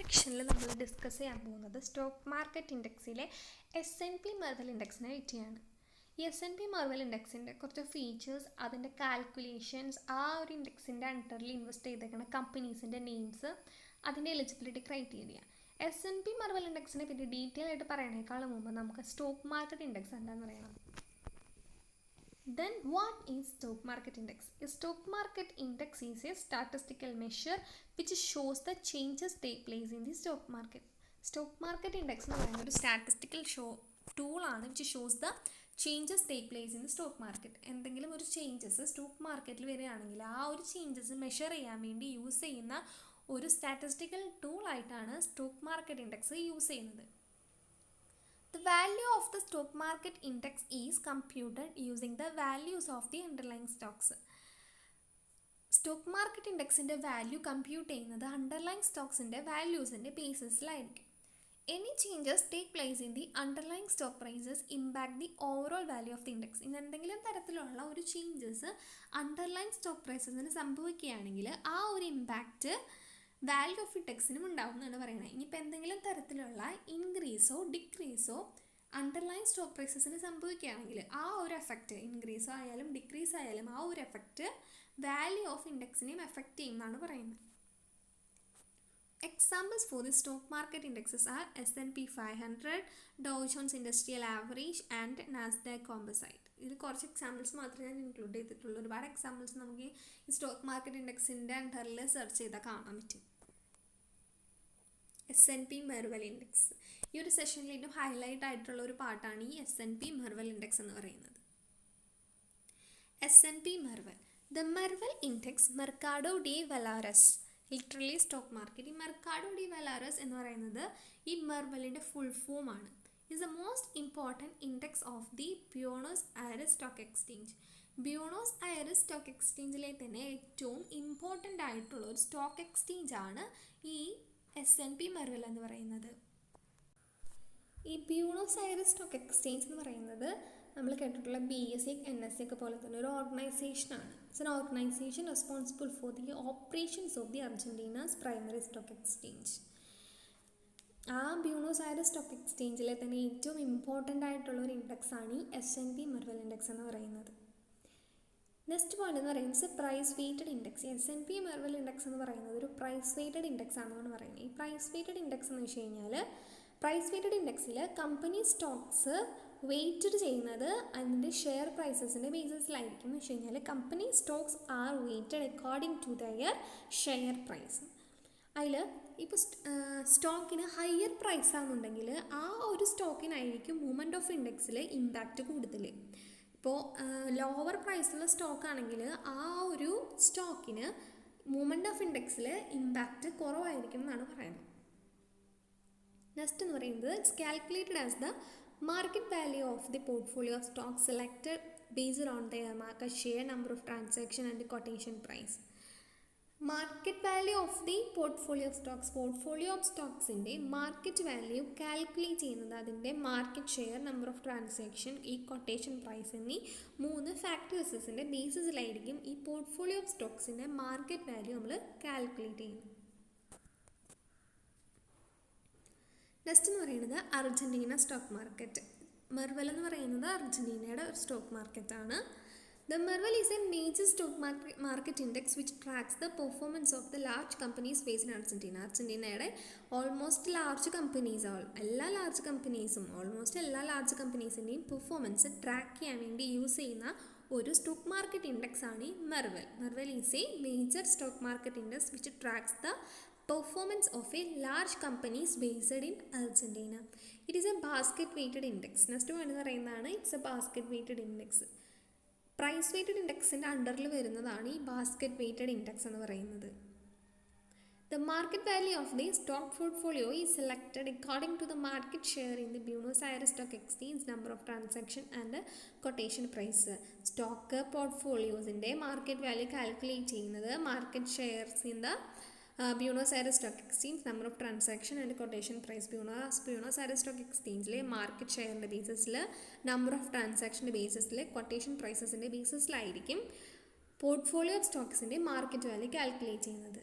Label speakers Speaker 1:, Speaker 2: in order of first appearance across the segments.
Speaker 1: സെക്ഷനിൽ നമ്മൾ ഡിസ്കസ് ചെയ്യാൻ പോകുന്നത് സ്റ്റോക്ക് മാർക്കറ്റ് ഇൻഡെക്സിലെ S&P മെർവൽ ഇൻഡെക്സിനെ പറ്റിയാണ്. ഈ S&P മെർവൽ ഇൻഡെക്സിൻ്റെ കുറച്ച് ഫീച്ചേഴ്സ്, അതിൻ്റെ കാൽക്കുലേഷൻസ്, ആ ഒരു ഇൻഡെക്സിൻ്റെ അണ്ടറിൽ ഇൻവെസ്റ്റ് ചെയ്തേക്കുന്ന കമ്പനീസിൻ്റെ നെയിംസ്, അതിൻ്റെ എലിജിബിലിറ്റി ക്രൈറ്റീരിയ. S&P മെർവൽ ഇൻഡെക്സിനെ പറ്റി ഡീറ്റെയിൽ ആയിട്ട് പറയണേക്കാളും മുമ്പ് നമുക്ക് സ്റ്റോക്ക് മാർക്കറ്റ് ഇൻഡെക്സ് എന്താണെന്ന് അറിയണം. Then what is stock market index? A stock market index is a statistical measure which shows the changes take place in the stock market. Stock market index എന്ന് പറയുന്നത് ഒരു statistical tool ആണ് which shows the changes take place in the stock market. എന്തെങ്കിലും ഒരു changes stock മാർക്കറ്റിൽ വരികയാണെങ്കിൽ ആ ഒരു ചേഞ്ചസ് മെഷർ ചെയ്യാൻ വേണ്ടി യൂസ് ചെയ്യുന്ന ഒരു സ്റ്റാറ്റിസ്റ്റിക്കൽ ടൂൾ ആയിട്ടാണ് സ്റ്റോക്ക് മാർക്കറ്റ് ഇൻഡെക്സ് യൂസ് ചെയ്യുന്നത്. The value of the stock market index is computed using the values of the underlying stocks. Stock market ഇൻഡെക്സിൻ്റെ വാല്യൂ കമ്പ്യൂട്ട് ചെയ്യുന്നത് അണ്ടർലൈൻ സ്റ്റോക്സിൻ്റെ വാല്യൂസിൻ്റെ ബേസിസിലായിരിക്കും. Any changes take place in the underline stock prices impact the overall value of the index. ഇന്ന് എന്തെങ്കിലും തരത്തിലുള്ള ഒരു changes underline stock പ്രൈസസിന് സംഭവിക്കുകയാണെങ്കിൽ ആ ഒരു ഇമ്പാക്റ്റ് വാല്യൂ ഓഫ് ഇൻഡെക്സിനും ഉണ്ടാവും എന്നാണ് പറയുന്നത്. ഇനിയിപ്പോൾ എന്തെങ്കിലും തരത്തിലുള്ള ഇൻക്രീസോ ഡിക്രീസോ അണ്ടർലൈൻ സ്റ്റോക്ക് പ്രൈസസിന് സംഭവിക്കുകയാണെങ്കിൽ ആ ഒരു എഫക്റ്റ്, ഇൻക്രീസോ ആയാലും ഡിക്രീസ് ആയാലും ആ ഒരു എഫക്റ്റ് വാല്യൂ ഓഫ് ഇൻഡെക്സിനെയും എഫക്റ്റ് ചെയ്യും എന്നാണ് പറയുന്നത്. Examples for the stock market indexes are S&P 500, Dow Jones industrial average and Nasdaq composite. ഇതിൽ കുറച്ച് എക്സാമ്പിൾസ് മാത്രമേ ഞാൻ ഇൻക്ലൂഡ് ചെയ്തിട്ടുള്ളൂ. ഒരുപാട് എക്സാമ്പിൾസ് നമുക്ക് ഈ സ്റ്റോക്ക് മാർക്കറ്റ് ഇൻഡെക്സിൻ്റെ അണ്ടറിൽ സെർച്ച് ചെയ്താൽ കാണാൻ പറ്റും. S&P മെർവൽ ഇൻഡെക്സ് ഈ ഒരു സെഷനിൽ ഏറ്റവും ഹൈലൈറ്റ് ആയിട്ടുള്ള ഒരു പാർട്ടാണ് ഈ S&P മെർവൽ ഇൻഡെക്സ് എന്ന് പറയുന്നത്. S&P Merval, the Merval index Mercado de Valores, literally stock market. ഈ മെർക്കാഡോ ഡി വലാറസ് എന്ന് പറയുന്നത് ഈ മെർവലിൻ്റെ ഫുൾ ഫോം ആണ്. is the most important index of the Buenos Aires Stock Exchange. Buenos Aires stock എക്സ്ചേഞ്ചിലെ തന്നെ ഏറ്റവും ഇമ്പോർട്ടൻ്റ് ആയിട്ടുള്ള ഒരു സ്റ്റോക്ക് എക്സ്ചേഞ്ച് ആണ് ഈ S&P മെർവൽ എന്ന് പറയുന്നത്. ഈ ബ്യൂണോസ് ഐറിസ് സ്റ്റോക്ക് എക്സ്ചേഞ്ച് എന്ന് പറയുന്നത് നമ്മൾ കേട്ടിട്ടുള്ള BSE NSE ഒക്കെ പോലെ തന്നെ ഒരു ഓർഗനൈസേഷനാണ്. It's an organisation responsible for the operations of the Argentina's primary stock exchange. ആ ബ്യൂണോസ് ഐറിസ് സ്റ്റോക്ക് എക്സ്ചേഞ്ചിലെ തന്നെ ഏറ്റവും ഇമ്പോർട്ടൻ്റ് ആയിട്ടുള്ള ഒരു ഇൻഡെക്സ് ആണ് ഈ S&P മെർവൽ ഇൻഡെക്സ് എന്ന് പറയുന്നത്. നെക്സ്റ്റ് പോയിന്റ് എന്ന് പറയുന്നത് price weighted index. S&P Merval index എന്ന് പറയുന്നത് ഒരു പ്രൈസ് വെയ്റ്റഡ് ഇൻഡെക്സ് ആണെന്നാണ് പറയുന്നത്. ഈ പ്രൈസ് വെയ്റ്റഡ് ഇൻഡെക്സ് എന്ന് വെച്ച് കഴിഞ്ഞാൽ പ്രൈസ് വെയ്റ്റഡ് ഇൻഡെക്സിൽ കമ്പനി സ്റ്റോക്സ് വെയ്റ്റഡ് ചെയ്യുന്നത് അതിൻ്റെ ഷെയർ പ്രൈസസിൻ്റെ ബേസിസിലായിരിക്കും. എന്ന് വെച്ച് കഴിഞ്ഞാൽ company stocks are weighted according to their share price. അതിൽ ഇപ്പോൾ സ്റ്റോക്കിന് ഹയർ പ്രൈസ് ആണെന്നുണ്ടെങ്കിൽ ആ ഒരു സ്റ്റോക്കിനായിരിക്കും മൂവ്മെൻറ്റ് ഓഫ് ഇൻഡെക്സിൽ ഇമ്പാക്റ്റ് കൂടുതൽ. ഇപ്പോൾ ലോവർ പ്രൈസുള്ള സ്റ്റോക്കാണെങ്കിൽ ആ ഒരു സ്റ്റോക്കിന് മൂവ്മെൻറ്റ് ഓഫ് ഇൻഡെക്സിൽ ഇമ്പാക്റ്റ് കുറവായിരിക്കും എന്നാണ് പറയുന്നത്. നെക്സ്റ്റ് എന്ന് പറയുന്നത് it's calculated as the market value of the portfolio of stock selected based on their market share, number of transaction and quotation price. Market value of the portfolio of stocks, portfolio of സ്റ്റോക്സിൻ്റെ market value calculate ചെയ്യുന്നത് അതിൻ്റെ market share, number of transaction, ഈ quotation price എന്നീ 3 ഫാക്ടേഴ്സിൻ്റെ ബേസിസിലായിരിക്കും ഈ portfolio of സ്റ്റോക്സിൻ്റെ market value നമ്മൾ കാൽക്കുലേറ്റ് ചെയ്യുന്നത്. നെക്സ്റ്റ് എന്ന് പറയുന്നത് അർജൻറ്റീന സ്റ്റോക്ക് മാർക്കറ്റ്. മെർവൽ എന്ന് പറയുന്നത് അർജൻറ്റീനയുടെ ഒരു സ്റ്റോക്ക് മാർക്കറ്റാണ്. The Merval is a major stock market index which tracks the performance of the large companies based in Argentina. അർജൻറ്റീനയുടെ ഓൾമോസ്റ്റ് ലാർജ് കമ്പനീസ്, എല്ലാ ലാർജ് കമ്പനീസും ഓൾമോസ്റ്റ് എല്ലാ ലാർജ് കമ്പനീസിൻ്റെയും പെർഫോമൻസ് ട്രാക്ക് ചെയ്യാൻ വേണ്ടി യൂസ് ചെയ്യുന്ന ഒരു സ്റ്റോക്ക് മാർക്കറ്റ് ഇൻഡെക്സ് ആണ് ഈ Merval. Merval is a major stock market index which tracks the performance of a large companies based in Argentina. It is a basket weighted index. Next എന്ന് പറയുന്നതാണ് it's a basket weighted index. Price weighted ഇൻഡെക്സിൻ്റെ അണ്ടറിൽ വരുന്നതാണ് ഈ basket weighted index എന്ന് പറയുന്നത്. The market value of the stock portfolio is selected according to the market share in the Buenos Aires stock exchange, number of transaction and quotation price. Stock പോർട്ട്ഫോളിയോസിൻ്റെ market value calculate ചെയ്യുന്നത് market shares in the Buenos Aires stock exchange, number of transaction and quotation price. Buenos Aires stock എക്സ്ചേഞ്ചിലെ market ഷെയറിൻ്റെ ബേസിസിൽ, number of ട്രാൻസാക്ഷൻ്റെ ബേസിസിൽ, quotation പ്രൈസസിൻ്റെ ബേസിസിലായിരിക്കും portfolio of സ്റ്റോക്സിൻ്റെ മാർക്കറ്റ് വാല്യൂ കാൽക്കുലേറ്റ് ചെയ്യുന്നത്.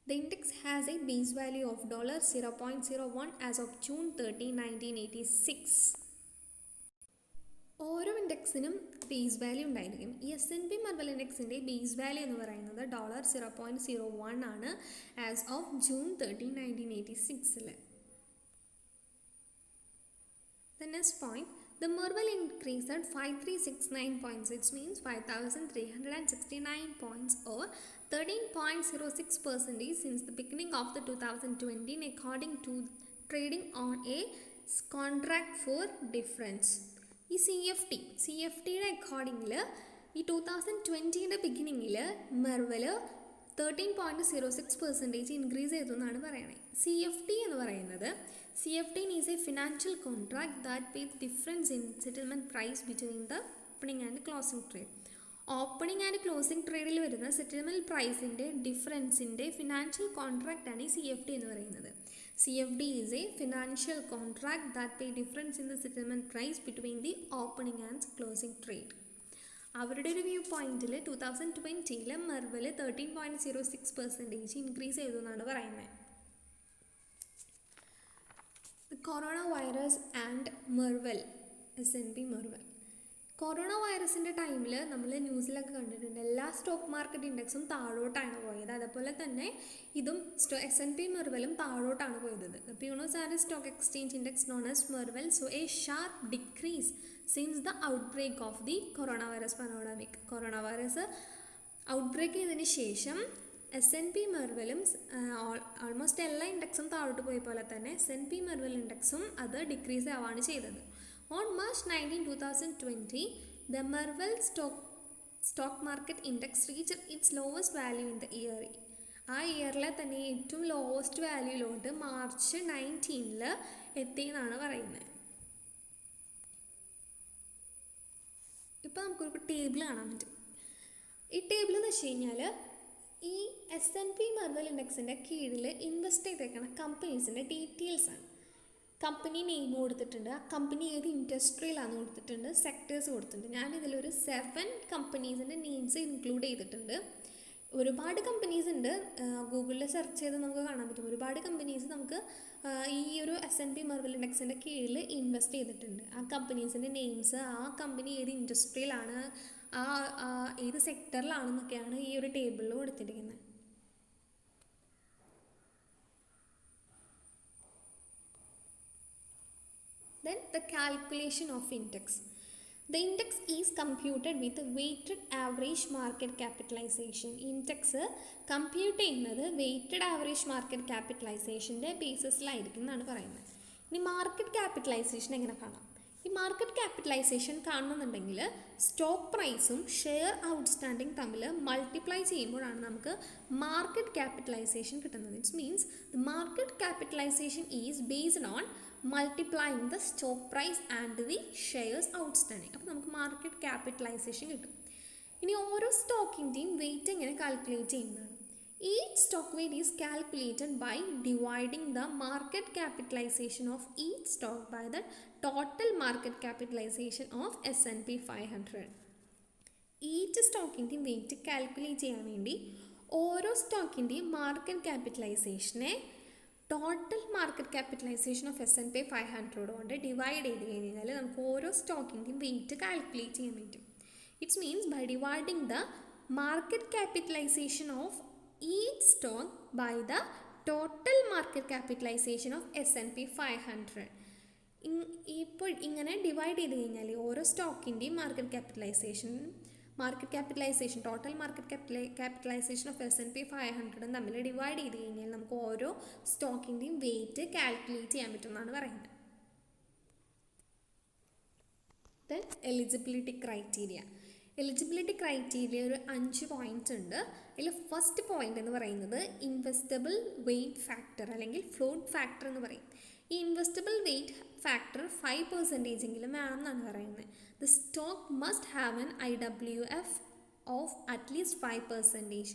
Speaker 1: The index has a base value of $0.01 as of June 30, 1986. ഓരോ ഇൻഡെക്സിനും ബേസ് വാല്യൂ ഉണ്ടായിരിക്കും. ഈ S&P Marvel ഇൻഡെക്സിൻ്റെ ബേസ് വാല്യൂ എന്ന് പറയുന്നത് $0.01 ആണ് as of June 30, 1986. The next point, the Marvel increased at 5369 points, which means 5369 points or 13.06% since the beginning of the 2020 according to trading on a contract for difference. ഈ CFTയുടെ അക്കോർഡിങ്ങിൽ ഈ 2020യുടെ ബിഗിനിങ്ങിൽ മെർവൽ 13.06% increase ചെയ്തു എന്നാണ് പറയുന്നത്. CFT എന്ന് പറയുന്നത് CFT is a financial contract that pays difference in settlement price between the opening and closing trade. Opening and closing ട്രേഡിൽ വരുന്ന settlement പ്രൈസിൻ്റെ ഡിഫറൻസിൻ്റെ ഫിനാൻഷ്യൽ കോൺട്രാക്റ്റ് ആണ് ഈ CFT എന്ന് പറയുന്നത്. CFD is a financial contract that pay difference in the settlement price between the opening and closing trade. അവരുടെ ഒരു വ്യൂ പോയിന്റിൽ 2020 മെർവൽ 13.06% ഇൻക്രീസ് ചെയ്തു എന്നാണ് പറയുന്നത്. Coronavirus and Merval, S&P Marvel. Corona വൈറസിൻ്റെ ടൈമിൽ നമ്മൾ ന്യൂസിലൊക്കെ കണ്ടിട്ടുണ്ട് എല്ലാ സ്റ്റോക്ക് മാർക്കറ്റ് ഇൻഡെക്സും താഴോട്ടാണ് പോയത്. അതുപോലെ തന്നെ ഇതും S&P Marvelലും താഴോട്ടാണ് പോയത്. The Buenos Aires Stock Exchange Index known as Marvel saw a sharp decrease since the outbreak of the coronavirus pandemic. Corona virus outbreak ചെയ്തതിന് ശേഷം S&P Marvelലും ഓൾമോസ്റ്റ് എല്ലാ ഇൻഡെക്സും താഴോട്ട് പോയ പോലെ തന്നെ S&P Marvel ഇൻഡെക്സും അത് ഡിക്രീസ് ആവാണ് ചെയ്തത്. On March 19, 2020, the Marvel stock market index reached its lowest value in the year. ആ ഇയറിലെ തന്നെ ഏറ്റവും ലോവസ്റ്റ് വാല്യൂയിലോട്ട് മാർച്ച് 19 എത്തിയെന്നാണ് പറയുന്നത്. ഇപ്പോൾ നമുക്കൊരു ടേബിൾ കാണാൻ പറ്റും. ഈ ടേബിൾ എന്ന് വെച്ച് കഴിഞ്ഞാൽ ഈ S&P Marvel ഇൻഡെക്സിൻ്റെ കീഴിൽ ഇൻവെസ്റ്റ് ചെയ്തേക്കുന്ന കമ്പനീസിൻ്റെ ഡീറ്റെയിൽസാണ്. കമ്പനി നെയിം കൊടുത്തിട്ടുണ്ട്, ആ കമ്പനി ഏത് ഇൻഡസ്ട്രിയിലാണെന്ന് കൊടുത്തിട്ടുണ്ട്, സെക്ടേഴ്സ് കൊടുത്തിട്ടുണ്ട്. ഞാനിതിലൊരു 7 കമ്പനീസിൻ്റെ നെയിംസ് ഇൻക്ലൂഡ് ചെയ്തിട്ടുണ്ട്. ഒരുപാട് കമ്പനീസ് ഉണ്ട്, ഗൂഗിളിൽ സെർച്ച് ചെയ്ത് നമുക്ക് കാണാൻ പറ്റും. ഒരുപാട് കമ്പനീസ് നമുക്ക് ഈ ഒരു S&P Marvel ഇൻഡെക്സിൻ്റെ കീഴിൽ ഇൻവെസ്റ്റ് ചെയ്തിട്ടുണ്ട്. ആ കമ്പനീസിൻ്റെ നെയിംസ്, ആ കമ്പനി ഏത് ഇൻഡസ്ട്രിയിലാണ്, ഏത് സെക്ടറിലാണെന്നൊക്കെയാണ് ഈ ഒരു ടേബിളിൽ കൊടുത്തിരിക്കുന്നത്. Then the calculation of index. The index is computed with weighted average market capitalization. Index compute ചെയ്യുന്നത് weighted average market capitalizationൻ്റെ ബേസിസിലായിരിക്കും എന്നാണ് പറയുന്നത്. ഇനി മാർക്കറ്റ് ക്യാപിറ്റലൈസേഷൻ എങ്ങനെ കാണാം? ഈ മാർക്കറ്റ് ക്യാപിറ്റലൈസേഷൻ കാണണമെന്നുണ്ടെങ്കിൽ സ്റ്റോക്ക് പ്രൈസും ഷെയർ ഔട്ട്സ്റ്റാൻഡിങ് തമ്മിൽ മൾട്ടിപ്ലൈ ചെയ്യുമ്പോഴാണ് നമുക്ക് മാർക്കറ്റ് ക്യാപിറ്റലൈസേഷൻ കിട്ടുന്നത്. It's means the market capitalisation is based on multiplying the stock price and the shares outstanding. അപ്പോൾ നമുക്ക് മാർക്കറ്റ് ക്യാപിറ്റലൈസേഷൻ കിട്ടും. ഇനി ഓരോ സ്റ്റോക്കിൻ്റെയും വെയിറ്റ് എങ്ങനെ കാൽക്കുലേറ്റ് ചെയ്യുന്നതാണ്? Each stock weight is calculated by dividing the market capitalization of each stock by the total market capitalization of S&P 500. Each സ്റ്റോക്കിൻ്റെയും weight calculate ചെയ്യാൻ വേണ്ടി ഓരോ സ്റ്റോക്കിൻ്റെയും മാർക്കറ്റ് ക്യാപിറ്റലൈസേഷനെ total market capitalisation of S&P 500 കൊണ്ട് divide ചെയ്ത് കഴിഞ്ഞാൽ നമുക്ക് ഓരോ സ്റ്റോക്കിൻ്റെയും വെയിറ്റ് കാൽക്കുലേറ്റ് ചെയ്യാൻ പറ്റും. It's means by dividing the market capitalisation of each stock by the total market capitalization of S&P 500. ഇപ്പോൾ ഇങ്ങനെ ഡിവൈഡ് ചെയ്ത് കഴിഞ്ഞാൽ ഓരോ സ്റ്റോക്കിൻ്റെയും market capitalisation total market capitalisation of S&P 500 തമ്മിൽ ഡിവൈഡ് ചെയ്ത് കഴിഞ്ഞാൽ നമുക്ക് ഓരോ സ്റ്റോക്കിൻ്റെയും വെയിറ്റ് കാൽക്കുലേറ്റ് ചെയ്യാൻ പറ്റുമെന്നാണ് പറയുന്നത്. Then eligibility criteria. Eligibility criteria ഒരു 5 പോയിൻറ്റ്സ് ഉണ്ട്. ഇതിൽ ഫസ്റ്റ് പോയിൻ്റ് എന്ന് പറയുന്നത് ഇൻവെസ്റ്റബിൾ വെയ്റ്റ് ഫാക്ടർ അല്ലെങ്കിൽ ഫ്ലോട്ട് ഫാക്ടർ എന്ന് പറയും. ഈ ഇൻവെസ്റ്റബിൾ വെയ്റ്റ് ഫാക്ടർ 5% എങ്കിലും വേണമെന്നാണ് പറയുന്നത്. The stock must have an IWF of at least 5%.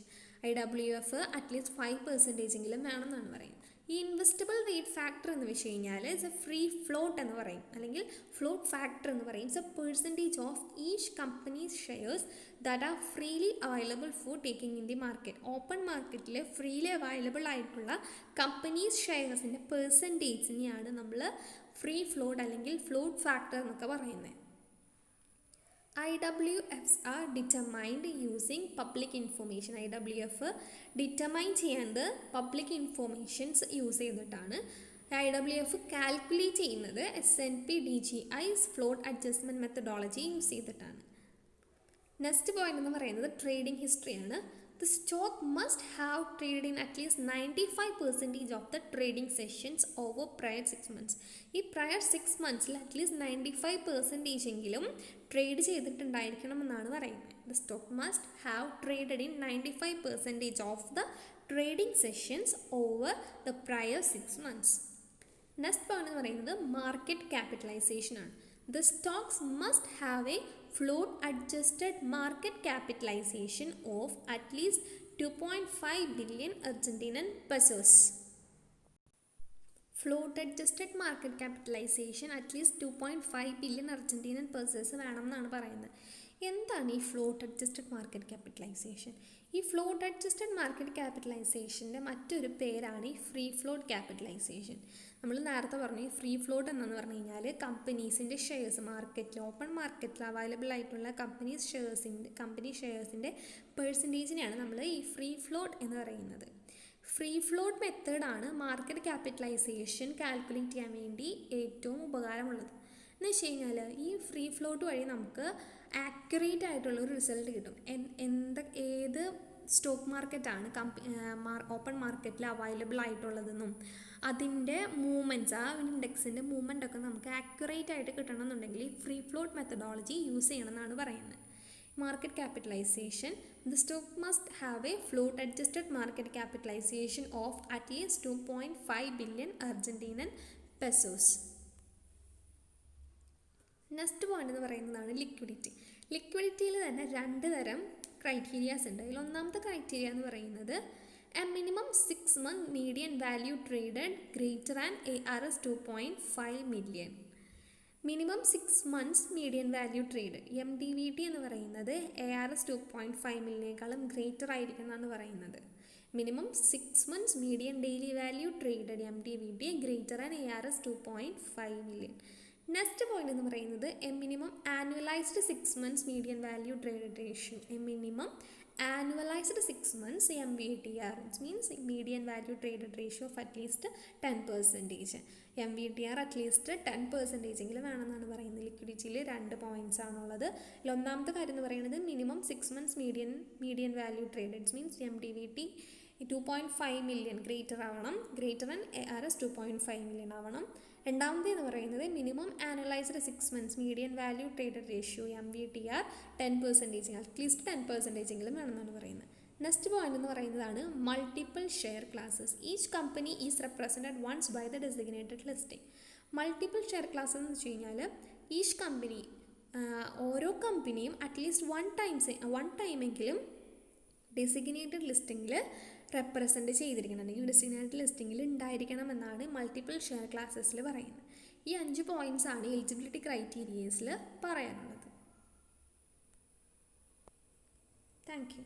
Speaker 1: IWF at least 5% എങ്കിലും വേണമെന്നാണ് പറയുന്നത്. ഈ ഇൻവെസ്റ്റബിൾ വെയ്റ്റ് ഫാക്ടർ എന്ന് വെച്ച് കഴിഞ്ഞാൽ ഇറ്റ്സ് എ ഫ്രീ ഫ്ലോട്ട് എന്ന് പറയും, അല്ലെങ്കിൽ ഫ്ലോട്ട് ഫാക്ടർ എന്ന് പറയും. It's A percentage of each companies shares that are freely available for taking in the market. Open മാർക്കറ്റിൽ ഫ്രീലി അവൈലബിൾ ആയിട്ടുള്ള കമ്പനീസ് ഷെയർസിൻ്റെ പെർസെൻറ്റേജിനെയാണ് നമ്മൾ ഫ്രീ ഫ്ലോട്ട് അല്ലെങ്കിൽ ഫ്ലോട്ട് ഫാക്ടർ എന്നൊക്കെ പറയുന്നത്. IWFs are determined using public information. IWF determine ചെയ്യുന്നത് public informations use ചെയ്തിട്ടാണ്. IWF calculate ചെയ്യുന്നത് S&P/DJI float adjustment methodology use ചെയ്തിട്ടാണ്. നെക്സ്റ്റ് പോയിന്റ് എന്ന് പറയുന്നത് trading ഹിസ്റ്ററിയാണ്. The stock must have traded in at least 95% of the trading sessions over prior 6 months. ഈ prior 6 monthsൽ at least 95% എങ്കിലും trade ചെയ്തിട്ടുണ്ടായിരിക്കണം എന്നാണ് പറയുന്നത്. The stock must have traded in 95% of the trading sessions over the prior 6 months. Next point എന്ന് പറയുന്നത് market capitalisation ആണ്. The stocks must have a float adjusted market capitalization of at least 2.5 billion Argentinian pesos. Float adjusted market capitalization at least 2.5 billion Argentinian pesos വേണം എന്നാണ് പറയുന്നത്. എന്താണ് ഈ float adjusted market capitalisation? ഈ float adjusted market ക്യാപിറ്റലൈസേഷൻ്റെ മറ്റൊരു പേരാണ് ഈ free float capitalisation. നമ്മൾ നേരത്തെ പറഞ്ഞു ഈ ഫ്രീ ഫ്ലോട്ട് എന്നു പറഞ്ഞു കഴിഞ്ഞാൽ കമ്പനീസിൻ്റെ ഷെയർസ് മാർക്കറ്റിൽ ഓപ്പൺ മാർക്കറ്റിൽ അവൈലബിൾ ആയിട്ടുള്ള കമ്പനി ഷെയർസിൻ്റെ പെർസെൻറ്റേജിനെയാണ് നമ്മൾ ഈ ഫ്രീ ഫ്ലോട്ട് എന്ന് പറയുന്നത്. ഫ്രീ ഫ്ലോട്ട് മെത്തേഡാണ് മാർക്കറ്റ് ക്യാപിറ്റലൈസേഷൻ കാൽക്കുലേറ്റ് ചെയ്യാൻ വേണ്ടി ഏറ്റവും ഉപകാരമുള്ളത്. എന്ന് വെച്ച് കഴിഞ്ഞാൽ ഈ ഫ്രീ ഫ്ലോട്ട് വഴി നമുക്ക് ആക്യുറേറ്റ് ആയിട്ടുള്ളൊരു റിസൾട്ട് കിട്ടും. ഏത് സ്റ്റോക്ക് മാർക്കറ്റാണ് ഓപ്പൺ മാർക്കറ്റിൽ അവൈലബിൾ ആയിട്ടുള്ളതെന്നും അതിൻ്റെ മൂവ്മെൻറ്റ്സ് ആ ഇൻഡെക്സിൻ്റെ മൂവ്മെൻ്റ് ഒക്കെ നമുക്ക് ആക്യുറേറ്റ് ആയിട്ട് കിട്ടണമെന്നുണ്ടെങ്കിൽ ഈ ഫ്രീ ഫ്ലോട്ട് മെത്തഡോളജി യൂസ് ചെയ്യണമെന്നാണ് പറയുന്നത്. Market capitalisation, the stock must have a float adjusted market capitalization of at least 2.5 billion Argentinian pesos. Next point എന്ന് പറയുന്നതാണ് ലിക്വിഡിറ്റി. ലിക്വിഡിറ്റിയിൽ തന്നെ 2 തരം ക്രൈറ്റീരിയാസ് ഉണ്ട്. അതിൽ ഒന്നാമത്തെ ക്രൈറ്റീരിയ എന്ന് പറയുന്നത് A minimum 6 month median value traded greater and ARS 2.5 million. Minimum 6 months median value trade MDVT എന്ന് പറയുന്നത് ARS 2.5 million ഗ്രേറ്റർ ആയിരിക്കും എന്നാണ് പറയുന്നത്. Minimum 6 months median daily value traded MDVT greater and ARS 2.5 million. Next point എന്ന് പറയുന്നത് A minimum annualised 6 months median value traded ratio. A minimum annualized 6 months MVTR, which means median value traded ratio of at least 10%. MVTR at least 10% എങ്കിലും വേണമെന്നാണ് പറയുന്നത്. ലിക്വിഡിറ്റിയിൽ 2 points ആണുള്ളത്. ഒന്നാമത്തെ കാര്യം എന്ന് പറയുന്നത് minimum 6 months median value traded means MDVT 2.5 million greater ആവണം, greater and ARS 2.5 million ആവണം. രണ്ടാമത്തെ എന്ന് പറയുന്നത് minimum annualised 6 months median value traded ratio MVTR 10%, at least 10% എങ്കിലും വേണമെന്നാണ് പറയുന്നത്. നെക്സ്റ്റ് പോയിന്റ് എന്ന് പറയുന്നതാണ് multiple share classes. Each company is represented once by the designated listing. Multiple share classes എന്ന് വെച്ച് കഴിഞ്ഞാൽ ഈച്ച് കമ്പനി ഓരോ കമ്പനിയും അറ്റ്ലീസ്റ്റ് വൺ ടൈമെങ്കിലും ഡെസിഗ്നേറ്റഡ് ലിസ്റ്റിങ്ങിൽ റെപ്രസെൻറ്റ് ചെയ്തിരിക്കണം, അല്ലെങ്കിൽ ഡെസിഗ്നേറ്റഡ് ലിസ്റ്റിങ്ങിൽ ഉണ്ടായിരിക്കണം എന്നാണ് മൾട്ടിപ്പിൾ ഷെയർ ക്ലാസ്സസിൽ പറയുന്നത്. ഈ 5 പോയിന്റ്സ് ആണ് എലിജിബിലിറ്റി ക്രൈറ്റീരിയസിൽ പറയാനുള്ളത്. Thank you.